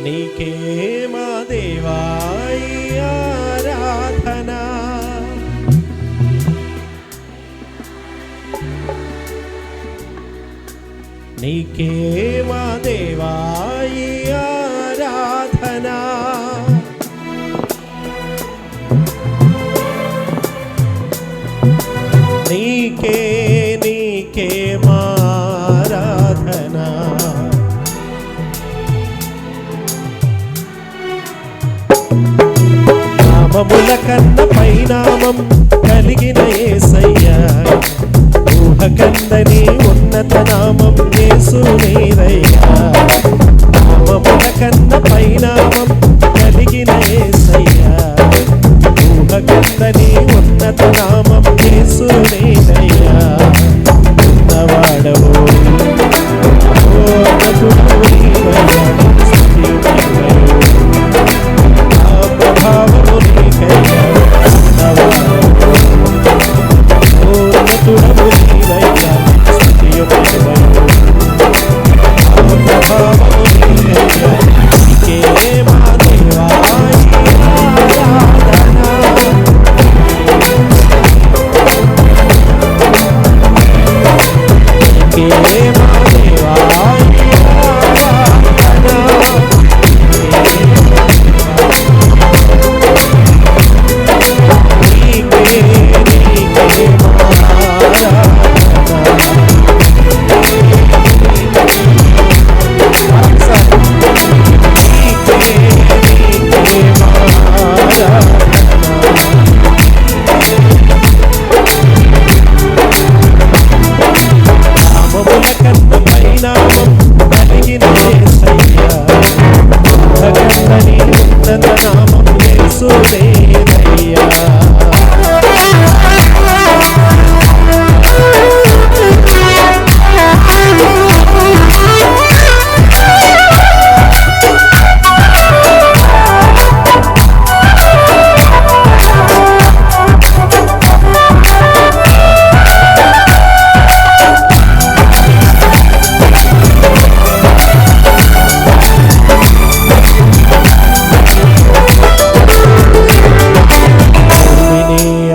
నీకే మా దేవా ఆరాధన, నీకే మా దేవా ఆరాధన, నీకే నీకే మా ఆరాధన. నామముల కన్న పైనామం కలిగిన యేసయ్యా, ఊహకందని ఉన్నత నామం యేసునేదయ్యా. నామముల కన్న పైనామం కలిగిన యేసయ్యా, ఊహకందని ఉన్నత నామం యేసునేదయ్యా. ఉన్నవాడవు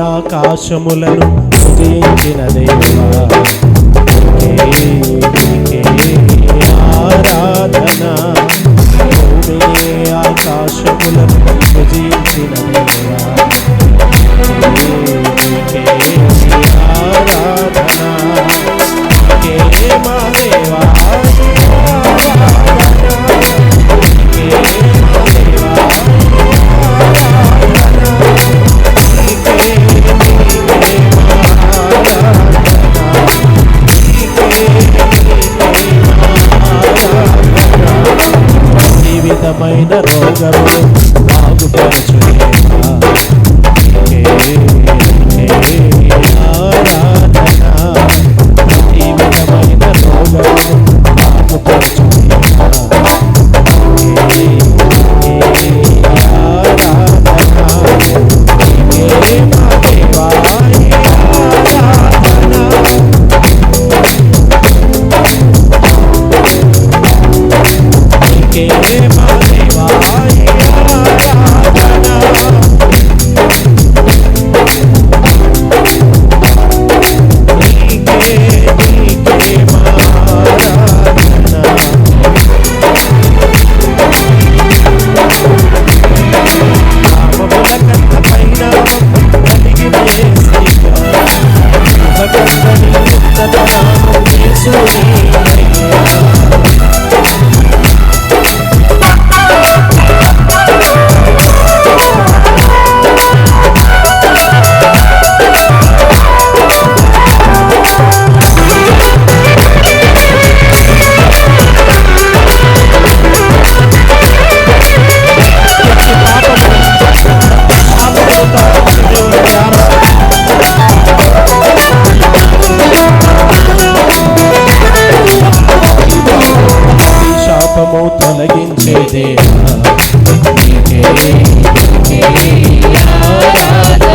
ఆకాశములను సృజించిన దేవా, నీకే ఆరాధన. భూమిని ఆకాశములను సృజించిన దేవా, నీకే ఆరాధన. నీకే మా దేవా జీవితమైన రోగములు బాగుపరచుదేవా, ఆరాధన. జీవితమైన రోగములు బాగుపరచుదేవా, తొలగించే దేవా, నీకే ఆరాధన.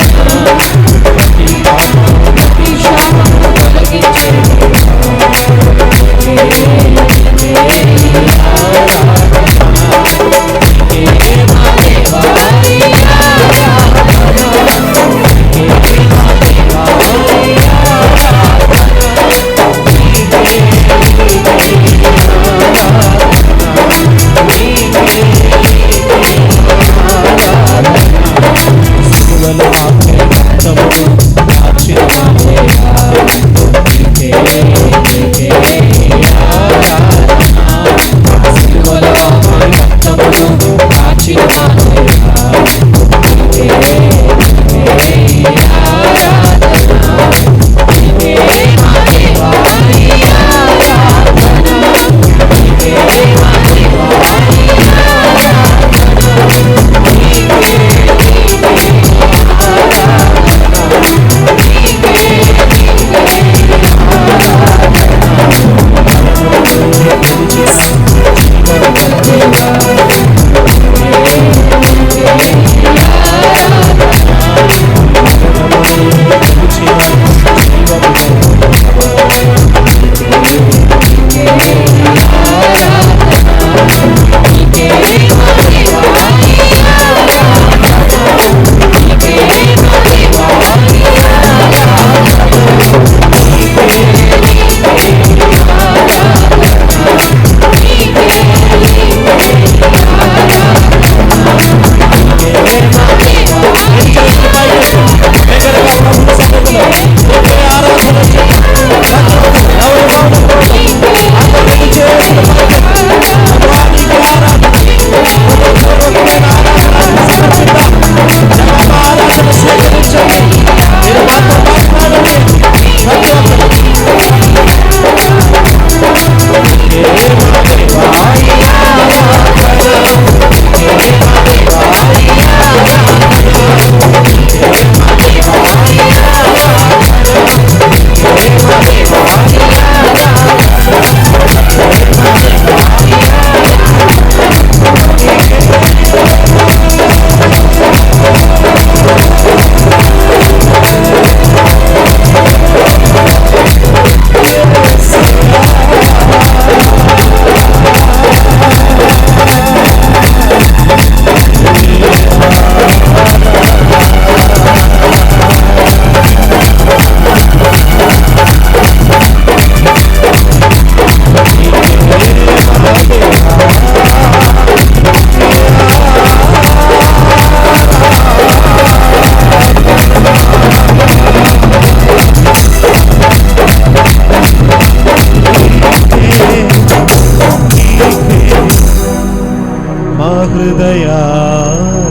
మా హృదయార్పణ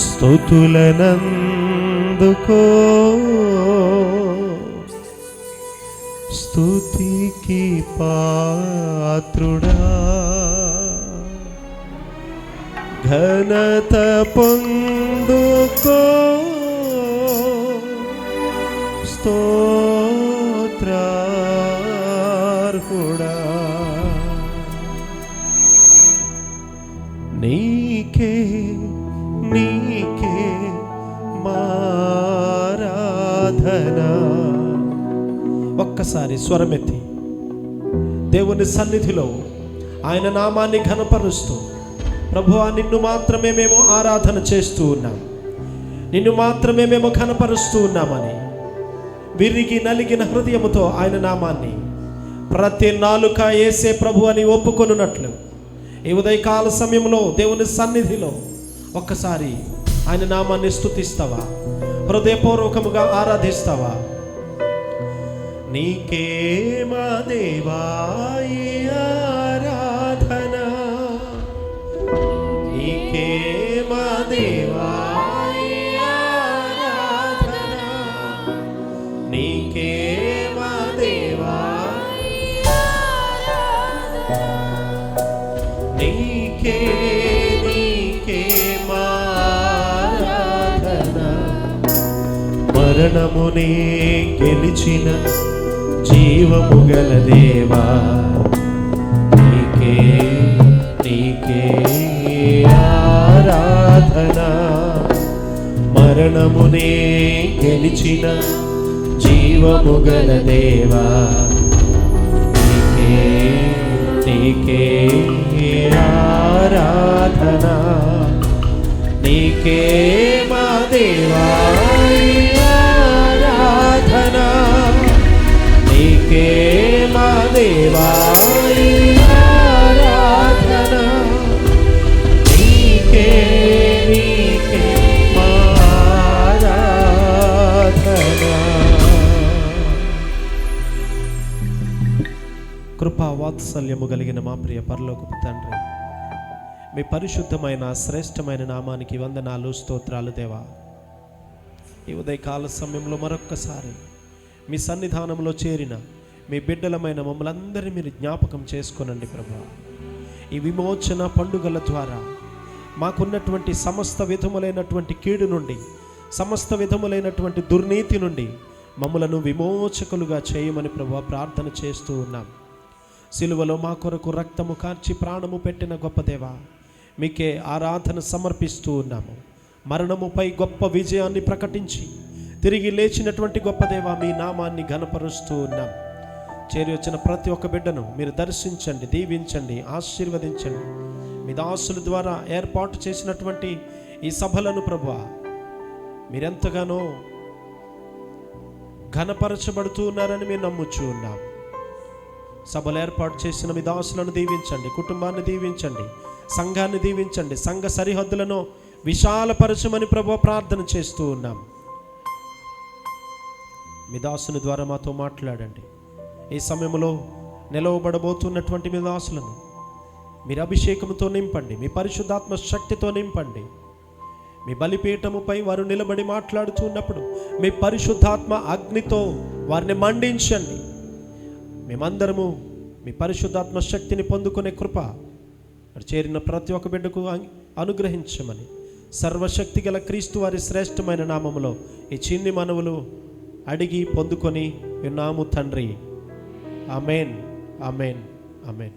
స్తుతులనందుకో స్తుతికి పాత్రుడా ఘనత పొందుకో స్తోత్రార్హుడా నీకే నీకే మారాధనా. ఒక్కసారి స్వరమెత్తి దేవుని సన్నిధిలో ఆయన నామాన్ని ఘనపరుస్తూ, ప్రభువా నిన్ను మాత్రమే మేము ఆరాధన చేస్తూ ఉన్నాం, నిన్ను మాత్రమే మేము ఘనపరుస్తూ ఉన్నామని విరిగి నలిగిన హృదయముతో ఆయన నామాన్ని ప్రతి నాలుక యేసే ప్రభు అని ఒప్పుకొనున్నట్లు ఈ ఉదయకాల సమయంలో దేవుని సన్నిధిలో ఒక్కసారి ఆయన నామాన్ని స్తుతిస్తావా? హృదయపూర్వకముగా ఆరాధిస్తావా? నీకే మా దేవా ఈ ఆరాధన, నీకే మా దేవా ఈ ఆరాధన, నీకే మా దేవా ఈ ఆరాధన, నీకే నీకే మా ఆరాధన. మరణమునే గెలిచిన జీవము గల దేవా నీకే నీకే ఆరాధన. మరణమునే గెలిచిన జీవము గల దేవా నీకే నీకే ఆరాధన, నీకే మా దేవా ఆరాధన, నీకే మా దేవా ఆరాధన, నీకే నీకే మా ఆరాధన. కృపా వాత్సల్యము కలిగిన మా ప్రియ పరలోకపు తండ్రి, మీ పరిశుద్ధమైన శ్రేష్టమైన నామానికి వందనాలు, స్తోత్రాలు దేవా. ఈ ఉదయకాల సమయంలో మరొక్కసారి మీ సన్నిధానంలో చేరిన మీ బిడ్డలమైన మమ్మల్ని అందరినీ మీరు జ్ఞాపకం చేసుకోనండి ప్రభువా. ఈ విమోచన పండుగల ద్వారా మాకున్నటువంటి సమస్త విధములైనటువంటి కీడు నుండి, సమస్త విధములైనటువంటి దుర్నీతి నుండి మమ్మలను విమోచకులుగా చేయమని ప్రభువా ప్రార్థన చేస్తూ ఉన్నాం. సిలువలో మా కొరకు రక్తము కార్చి ప్రాణము పెట్టిన గొప్ప దేవా, మీకే ఆరాధన సమర్పిస్తూ ఉన్నాము. మరణముపై గొప్ప విజయాన్ని ప్రకటించి తిరిగి లేచినటువంటి గొప్ప దేవా, మీ నామాన్ని ఘనపరుస్తూ ఉన్నాం. చేరి వచ్చిన ప్రతి ఒక్క బిడ్డను మీరు దర్శించండి, దీవించండి, ఆశీర్వదించండి. మీ దాసుల ద్వారా ఏర్పాటు చేసినటువంటి ఈ సభలను ప్రభువా మీరెంతగానో ఘనపరచబడుతూ ఉన్నారని మేము నమ్ముచూ ఉన్నాం. సభలు ఏర్పాటు చేసిన మీ దాసులను దీవించండి, కుటుంబాన్ని దీవించండి, సంఘాన్ని దీవించండి, సంఘ సరిహద్దులను విశాలపరచమని ప్రభువా ప్రార్థన చేస్తూ ఉన్నాం. మీ దాసుని ద్వారా మాతో మాట్లాడండి. ఈ సమయంలో నిలవబడబోతున్నటువంటి మీ దాసులను మీరు అభిషేకంతో నింపండి, మీ పరిశుద్ధాత్మ శక్తితో నింపండి. మీ బలిపీఠముపై వారు నిలబడి మాట్లాడుతున్నప్పుడు మీ పరిశుద్ధాత్మ అగ్నితో వారిని మండించండి. మేమందరము మీ పరిశుద్ధాత్మ శక్తిని పొందుకునే కృప చేరిన ప్రతి ఒక్క బిడ్డకు అనుగ్రహించమని సర్వశక్తి గల క్రీస్తు వారి శ్రేష్టమైన నామములో ఈ చిన్ని మనవులు అడిగి పొందుకొని ఉన్నాము తండ్రి. Amen, amen, amen.